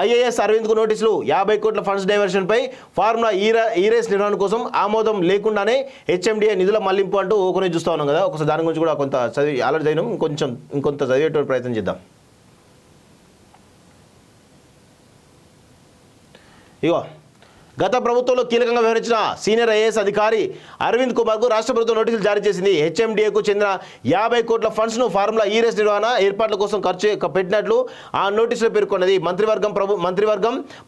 IAS అరవింద్కు నోటీసులు 50 కోట్ల funds డైవర్షన్పై formula ఈ రేస్ నిర్వహణ కోసం ఆమోదం లేకుండానే హెచ్ఎండిఏ నిధుల మళ్లింపు అంటూ ఓకొని చూస్తూ ఉన్నాం కదా. ఒకసారి దాని గురించి కూడా కొంత చదివి ఆలోచన అయినాం, ఇంకొంత చదివేటువంటి ప్రయత్నం చేద్దాం. ఇగో గత ప్రభుత్వంలో కీలకంగా వ్యవహరించిన సీనియర్ ఐఏఎస్ అధికారి అరవింద్ కుమార్కు రాష్ట్ర ప్రభుత్వం నోటీసులు జారీ చేసింది. హెచ్ఎండిఏకు చెందిన 50 కోట్ల ఫండ్స్ను ఫార్ములా ఈ రేస్ నిర్వహణ ఏర్పాట్ల కోసం ఖర్చు పెట్టినట్లు ఆ నోటీసులో పేర్కొన్నది. మంత్రివర్గం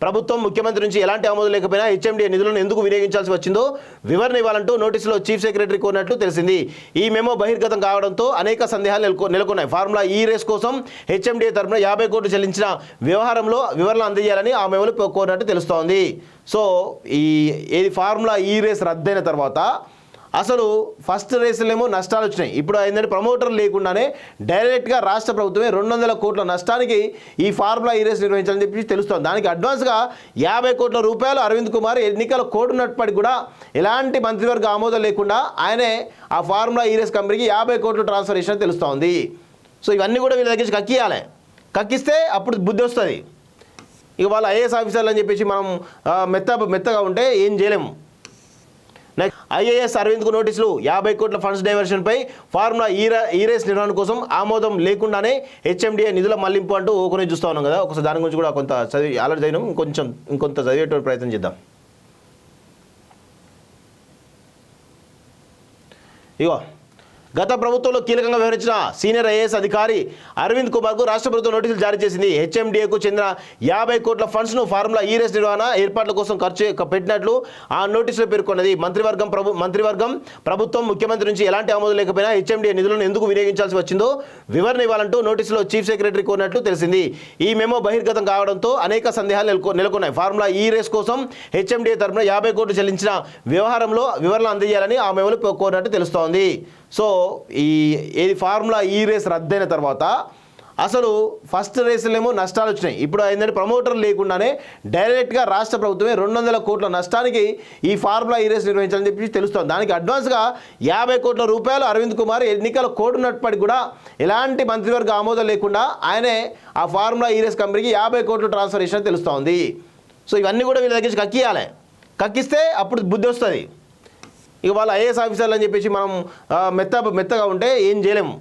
ప్రభుత్వం ముఖ్యమంత్రి నుంచి ఎలాంటి ఆమోదం లేకపోయినా హెచ్ఎండిఏ నిధులను ఎందుకు వినియోగించాల్సి వచ్చిందో వివరణ ఇవ్వాలంటూ నోటీసులో చీఫ్ సెక్రటరీ కోరినట్లు తెలిసింది. ఈ మెమో బహిర్గతం కావడంతో అనేక సందేహాలు నెలకొన్నాయి. ఫార్ములా ఈ రేస్ కోసం హెచ్ఎండిఏ తరఫున 50 కోట్లు చెల్లించిన వ్యవహారంలో వివరణ అందజేయాలని ఆ మెమోలో కోరినట్టు తెలుస్తోంది. సో ఏది ఫార్ములా ఈ రేస్ రద్దయిన తర్వాత అసలు ఫస్ట్ రేసులేమో నష్టాలు వచ్చినాయి. ఇప్పుడు ఏంటంటే ప్రమోటర్ లేకుండానే డైరెక్ట్గా రాష్ట్ర ప్రభుత్వమే 200 కోట్ల నష్టానికి ఈ ఫార్ములా ఈ రేస్ నిర్వహించాలని చెప్పి తెలుస్తోంది. దానికి అడ్వాన్స్గా 50 కోట్ల రూపాయలు అరవింద్ కుమార్ ఎన్నికల కోడ్ ఉన్నప్పటికీ కూడా ఎలాంటి మంత్రివర్గ ఆమోదం లేకుండా ఆయనే ఆ ఫార్ములా ఈ రేస్ కంపెనీకి 50 కోట్లు ట్రాన్స్ఫర్ చేసినట్టు తెలుస్తోంది. సో ఇవన్నీ కూడా వీళ్ళ దగ్గర కక్కియాలి. కక్కిస్తే అప్పుడు బుద్ధి వస్తుంది. ఇక వాళ్ళ ఐఏఎస్ ఆఫీసర్లు అని చెప్పేసి మనం మెత్తగా ఉంటే ఏం చేయలేము. నెక్స్ట్ ఐఏఎస్ అరవింద్కు నోటీసులు 50 కోట్ల ఫండ్స్ డైవర్షన్పై ఫార్ములా ఈ రేస్ నిర్వహణ కోసం ఆమోదం లేకుండానే హెచ్ఎండిఏ నిధుల మళ్లింపు అంటూ ఓకొని చూస్తూ ఉన్నాం కదా. ఒకసారి దాని గురించి కూడా కొంత చదివి ఆలోచన అయినాం, ఇంకొంత చదివేటువంటి ప్రయత్నం చేద్దాం. ఇగో గత ప్రభుత్వంలో కీలకంగా వ్యవహరించిన సీనియర్ ఐఏఎస్ అధికారి అరవింద్ కుమార్కు రాష్ట్ర ప్రభుత్వం నోటీసులు జారీ చేసింది. హెచ్ఎండిఏకు చెందిన 50 కోట్ల ఫండ్స్ను ఫార్ములా ఈ రేస్ నిర్వహణ ఏర్పాట్ల కోసం ఖర్చు పెట్టినట్లు ఆ నోటీసులో పేర్కొన్నది. మంత్రివర్గం ప్రభుత్వం ముఖ్యమంత్రి నుంచి ఎలాంటి ఆమోదం లేకపోయినా హెచ్ఎండిఏ నిధులను ఎందుకు వినియోగించాల్సి వచ్చిందో వివరణ ఇవ్వాలంటూ నోటీసులో చీఫ్ సెక్రటరీ కోరినట్లు తెలిసింది. ఈ మెమో బహిర్గతం కావడంతో అనేక సందేహాలు నెలకొన్నాయి. ఫార్ములా ఈ రేస్ కోసం హెచ్ఎండిఏ తరఫున 50 కోట్లు చెల్లించిన వ్యవహారంలో వివరణ అందజేయాలని ఆ మెమోలో కోరినట్టు తెలుస్తోంది. సో ఏది ఫార్ములా ఈ రేస్ రద్దయిన తర్వాత అసలు ఫస్ట్ రేసులేమో నష్టాలు వచ్చినాయి. ఇప్పుడు ఏంటంటే ప్రమోటర్ లేకుండానే డైరెక్ట్గా రాష్ట్ర ప్రభుత్వమే 200 కోట్ల నష్టానికి ఈ ఫార్ములా ఈ రేస్ నిర్వహించాలని చెప్పి తెలుస్తోంది. దానికి అడ్వాన్స్గా 50 కోట్ల రూపాయలు అరవింద్ కుమార్ ఎన్నికల కోడ్ ఉన్నప్పటికీ కూడా ఎలాంటి మంత్రివర్గ ఆమోదం లేకుండా ఆయనే ఆ ఫార్ములా ఈ రేస్ కంపెనీకి 50 కోట్లు ట్రాన్స్ఫర్ చేసినట్టు తెలుస్తోంది. సో ఇవన్నీ కూడా వీళ్ళ దగ్గర కక్కియాలి. కక్కిస్తే అప్పుడు బుద్ధి వస్తుంది. ఇక వాళ్ళ ఐఏఎస్ ఆఫీసర్లు అని చెప్పేసి మనం మెత్తగా ఉంటే ఏం చేయలేము.